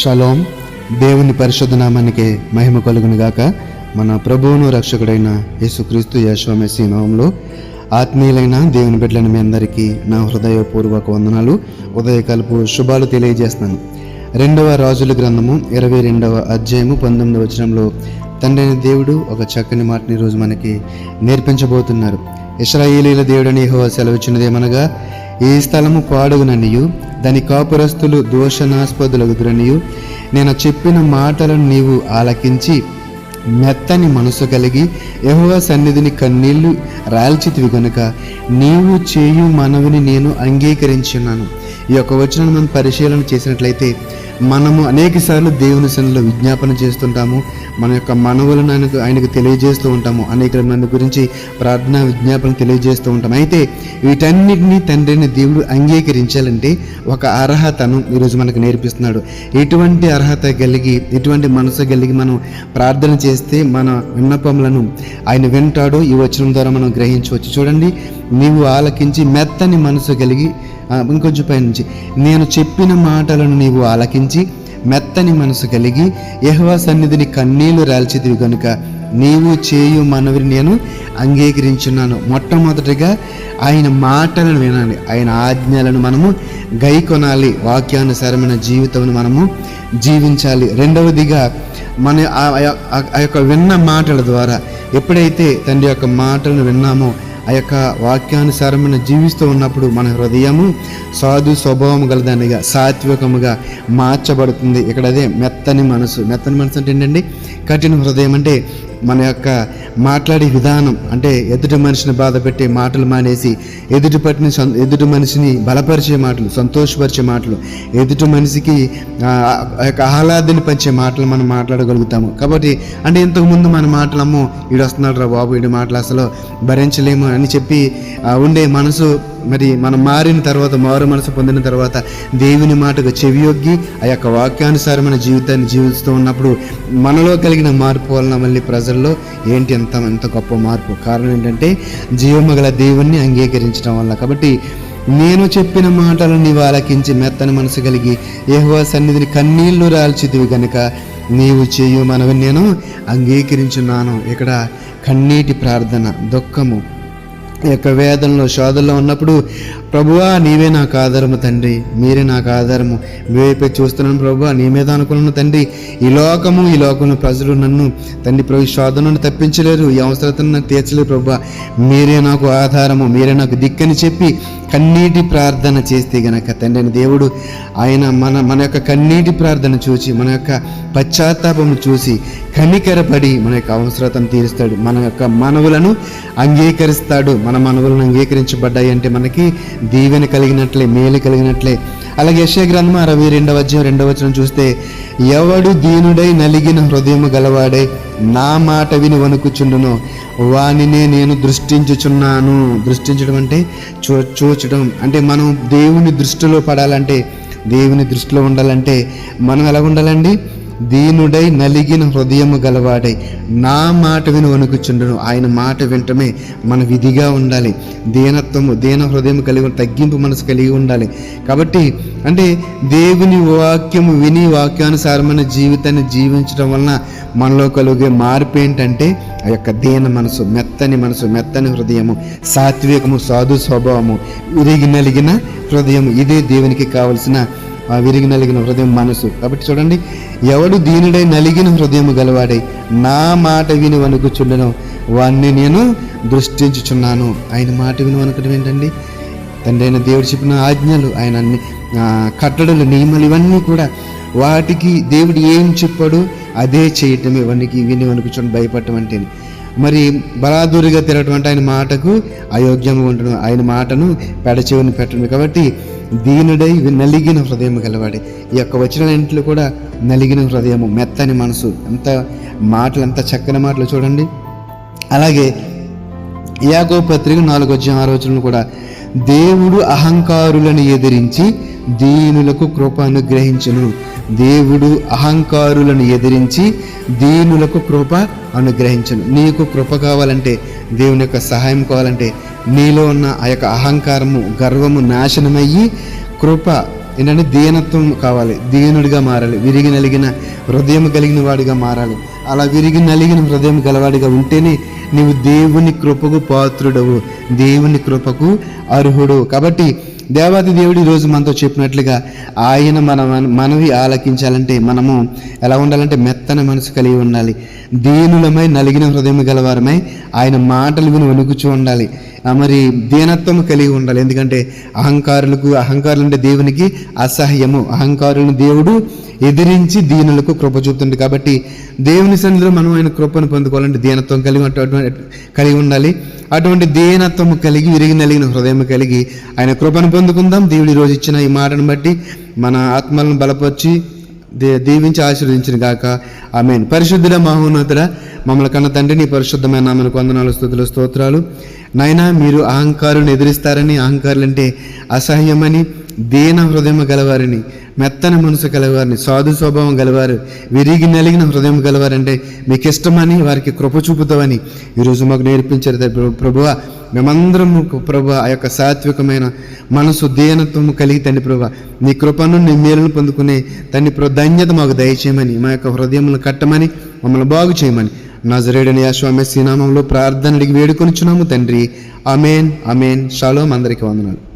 Shalom. దేవుని పరిశుద్ధ నామానికి మహిమ కలుగును గాక. మన ప్రభువును రక్షకుడైన యేసుక్రీస్తు యెషువా మెస్సీ నామములో ఆత్మీయులైన దేవుని బిడ్డలైన మీ అందరికీ నా హృదయపూర్వక వందనాలు, ఉదయకాలపు శుభాలు తెలియజేస్తున్నాను. 2వ రాజుల గ్రంథము 22వ అధ్యాయము 19వ వచనంలో తండ్రి అయిన దేవుడు ఒక చక్కని మాటని ఈరోజు మనకి నేర్పించబోతున్నారు. ఇశ్రాయేలీల దేవుడని యెహోవా సెలవిచ్చినదేమనగా, ఈ స్థలము పాడుగుననియు దాని కాపురస్తులు దోషనాస్పదులగుదురనియు నేను చెప్పిన మాటలను నీవు ఆలకించి మెత్తని మనసు కలిగి యెహోవా సన్నిధిని కన్నీళ్లు రాల్చితివి గనుక నీవు చేయు మనవిని నేను అంగీకరించున్నాను. ఈ యొక్క వచనం మనం పరిశీలన చేసినట్లయితే మనము అనేక సార్లు దేవుని సన్నిధిలో విజ్ఞాపన చేస్తుంటాము, మన యొక్క మనవులను ఆయనకు తెలియజేస్తూ ఉంటాము, అనేక మంది గురించి ప్రార్థన విజ్ఞాపన తెలియజేస్తూ ఉంటాము. అయితే వీటన్నిటినీ తండ్రిని దేవుడు అంగీకరించాలంటే ఒక అర్హతను ఈరోజు మనకు నేర్పిస్తున్నాడు. ఎటువంటి అర్హత కలిగి, ఎటువంటి మనసు కలిగి మనం ప్రార్థన చేస్తే మన విన్నపములను ఆయన వింటాడో ఈ వచనం ద్వారా మనం గ్రహించవచ్చు. చూడండి, నీవు ఆలకించి మెత్తని మనసు కలిగి, ఇంకొంచెం పైనుంచి, నేను చెప్పిన మాటలను నీవు ఆలకించి మెత్తని మనసు కలిగి యెహోవా సన్నిధిని కన్నీళ్లు రాల్చితివి కనుక నీవు చేయు మనవిని నేను అంగీకరించున్నాను. మొట్టమొదటిగా ఆయన మాటలను వినాలి, ఆయన ఆజ్ఞలను మనము గైకొనాలి, వాక్యానుసారమైన జీవితం మనము జీవించాలి. రెండవదిగా మన ఆ యొక్క విన్న మాటల ద్వారా ఎప్పుడైతే తండ్రి యొక్క మాటలను విన్నామో ఆ యొక్క వాక్యానుసారమైన జీవిస్తూ ఉన్నప్పుడు మన హృదయము సాధు స్వభావం గలదానిగా సాత్వికముగా మార్చబడుతుంది. ఇక్కడ అదే మెత్తని మనసు. మెత్తని మనసు అంటే ఏంటండి? కఠిన హృదయం అంటే మన యొక్క మాట్లాడే విధానం, అంటే ఎదుటి మనిషిని బాధ పెట్టే మాటలు మానేసి ఎదుటి మనిషిని బలపరిచే మాటలు, సంతోషపరిచే మాటలు, ఎదుటి మనిషికి ఆ యొక్క ఆహ్లాదాన్ని పంచే మాటలు మనం మాట్లాడగలుగుతాము. కాబట్టి అంటే ఇంతకుముందు మన మాటలమ్మో వీడు వస్తున్నాడు రా బాబు, వీడి మాటలు అసలు భరించలేము అని చెప్పి ఉండే మనసు, మరి మనం మారిన తర్వాత, మారు మనసు పొందిన తర్వాత దేవుని మాటకు చెవియొగ్గి ఆ యొక్క వాక్యానుసారమైన జీవితాన్ని జీవిస్తూ ఉన్నప్పుడు మనలో కలిగిన మార్పు వలన మళ్ళీ ప్రజల్లో ఏంటి ఎంత గొప్ప మార్పు. కారణం ఏంటంటే జీవము గల దేవుణ్ణి అంగీకరించడం వల్ల. కాబట్టి నేను చెప్పిన మాటలను నీవు ఆలకించి మెత్తని మనసు కలిగి యెహోవా సన్నిధిని కన్నీళ్లు రాల్చితివి గనుక నీవు చేయు మనవి నేను అంగీకరించున్నాను. ఇక్కడ కన్నీటి ప్రార్థన, దుఃఖము, ఈ యొక్క వేదనలో, శోధనలో ఉన్నప్పుడు ప్రభువా నీవే నాకు ఆధారము తండ్రి, మీరే నాకు ఆధారము, మీవైపే చూస్తున్నాను ప్రభువా, నీ మీద అనుకున్నాను తండ్రి. ఈ లోకంలో ప్రజలు నన్ను తండ్రి ప్రభు శోధనను తప్పించలేరు, ఈ అవసరతను నాకు తీర్చలేరు ప్రభువా, మీరే నాకు ఆధారము, మీరే నాకు దిక్కని చెప్పి కన్నీటి ప్రార్థన చేస్తే గనక తండ్రి అని దేవుడు ఆయన మన యొక్క కన్నీటి ప్రార్థన చూసి, మన యొక్క పశ్చాత్తాపము చూసి కనికరపడి మన యొక్క అవసరతను తీరుస్తాడు, మన యొక్క మనవులను అంగీకరిస్తాడు. మన మనవులను అంగీకరించబడ్డాయి అంటే మనకి దీవెన కలిగినట్లే, మేలు కలిగినట్లే. అలాగే యెషయా గ్రంథం 62వ అధ్యాయం 2వ వచనం చూస్తే, ఎవడు దీనుడై నలిగిన హృదయము గలవాడై నా మాట విని వణుకుచుండునో వానినే నేను దృష్టించుచున్నాను. దృష్టించడం అంటే చూచడం, అంటే మనం దేవుని దృష్టిలో పడాలంటే, దేవుని దృష్టిలో ఉండాలంటే మనం ఎలా ఉండాలండి? దీనుడై నలిగిన హృదయము గలవాడై నా మాట విని వణుకుచుండును. ఆయన మాట వింటమే మన విధిగా ఉండాలి. దీన హృదయం కలిగి, తగ్గింపు మనసు కలిగి ఉండాలి. కాబట్టి అంటే దేవుని వాక్యము విని వాక్యానుసారమైన జీవితాన్ని జీవించడం వలన మనలో కలిగే మార్పు ఏంటంటే ఆ యొక్క దీన మనసు, మెత్తని మనసు, మెత్తని హృదయము, సాత్వికము, సాధు స్వభావము, విరిగి నలిగిన హృదయము. ఇదే దేవునికి కావలసిన విరిగి నలిగిన హృదయం, మనసు. కాబట్టి చూడండి, ఎవడు దీనుడై నలిగిన హృదయము గలవాడై నా మాట విని వణుకుచుండెనో వాణ్ణి నేను దృష్టించుచున్నాను. ఆయన మాట విని వణుకడం ఏంటండి? తండ్రి అయిన దేవుడు చెప్పిన ఆజ్ఞలు, ఆయన అన్ని కట్టడలు, నియమాలు, ఇవన్నీ కూడా వాటికి దేవుడు ఏం చెప్పాడు అదే చేయటమే. వానికి విని వణుకుచుండి భయపడటం అంటే మరి బలాదూరిగా తిరగటం అంటే ఆయన మాటకు అయోగ్యంగా ఉండడం, ఆయన మాటను పెడచెవిని పెట్టడం. కాబట్టి దీనుడై నలిగిన హృదయం గలవాడే. ఈ యొక్క వచనాలన్నింటిలో కూడా నలిగిన హృదయము, మెత్తని మనసు, అంత మాటలు, అంత చక్కని మాటలు చూడండి. అలాగే యాకోబు పత్రిక 4వ అధ్యాయం 6వ వచనం కూడా, దేవుడు అహంకారులను ఎదిరించి దీనులకు కృప అనుగ్రహించును. దేవుడు అహంకారులను ఎదిరించి దీనులకు కృప అనుగ్రహించును. నీకు కృప కావాలంటే, దేవుని యొక్క సహాయం కావాలంటే నీలో ఉన్న ఆ యొక్క అహంకారము, గర్వము నాశనమయ్యి కృప ఏంటంటే దీనత్వం కావాలి, దీనుడిగా మారాలి, విరిగి నలిగిన హృదయం కలిగిన వాడిగా మారాలి. అలా విరిగి నలిగిన హృదయం గలవాడిగా ఉంటేనే నీవు దేవుని కృపకు పాత్రుడవు, దేవుని కృపకు అర్హుడు. కాబట్టి దేవాది దేవుడు ఈరోజు మనతో చెప్పినట్లుగా ఆయన మనవి ఆలకించాలంటే మనము ఎలా ఉండాలంటే మెత్తని మనసు కలిగి ఉండాలి, దీనులమై నలిగిన హృదయం గలవారమై ఆయన మాటలు విని వణుకుచూ ఉండాలి. మరి దీనత్వం కలిగి ఉండాలి. ఎందుకంటే అహంకారులు అంటే దేవునికి అసహ్యము. అహంకారులను దేవుడు ఎదిరించి దీనులకు కృప చూపుతుంది. కాబట్టి దేవుని సన్నిధిలో మనం ఆయన కృపను పొందుకోవాలంటే దీనత్వం కలిగి ఉండాలి. అటువంటి దీనత్వం కలిగి విరిగి నలిగిన హృదయం కలిగి ఆయన కృపను పొందుకుందాం. దేవుడు ఈరోజు ఇచ్చిన ఈ మాటను బట్టి మన ఆత్మలను బలపరిచి దీవించి ఆశీర్వదించిన గాక. ఆమేన్. పరిశుద్ధుడ మహోన్నతుడ మమ్మల్ని కన్న తండ్రి, నీ పరిశుద్ధమైన నామమునకు వందనాలు, స్తుతులు, స్తోత్రాలు. నాయనా, మీరు అహంకారులను ఎదిరిస్తారని, అహంకారులంటే అసహ్యమని, దీన హృదయం గలవారిని, మెత్తన మనసు గలవారిని, సాధు స్వభావం గలవారు, విరిగి నలిగిన హృదయం గలవారంటే మీకు ఇష్టమని, వారికి కృప చూపుతావని ఈరోజు మాకు నేర్పించారు ప్రభువా. మేమందరం ప్రభు ఆ యొక్క సాత్వికమైన మనసు దీనత్వము కలిగి తండ్రి ప్రభు నీ కృపను నీ మేలును పొందుకునే తండ్రి ప్రభు ధన్యత మాకు దయచేయమని, మా యొక్క హృదయములను కట్టమని, మమ్మల్ని బాగు చేయమని నజరేయుడైన యేసు మెస్సీ నామములో ప్రార్థన అడిగి వేడుకొనిచున్నాము తండ్రి. ఆమేన్, ఆమేన్. షాలోమ్. అందరికీ వందనాలు.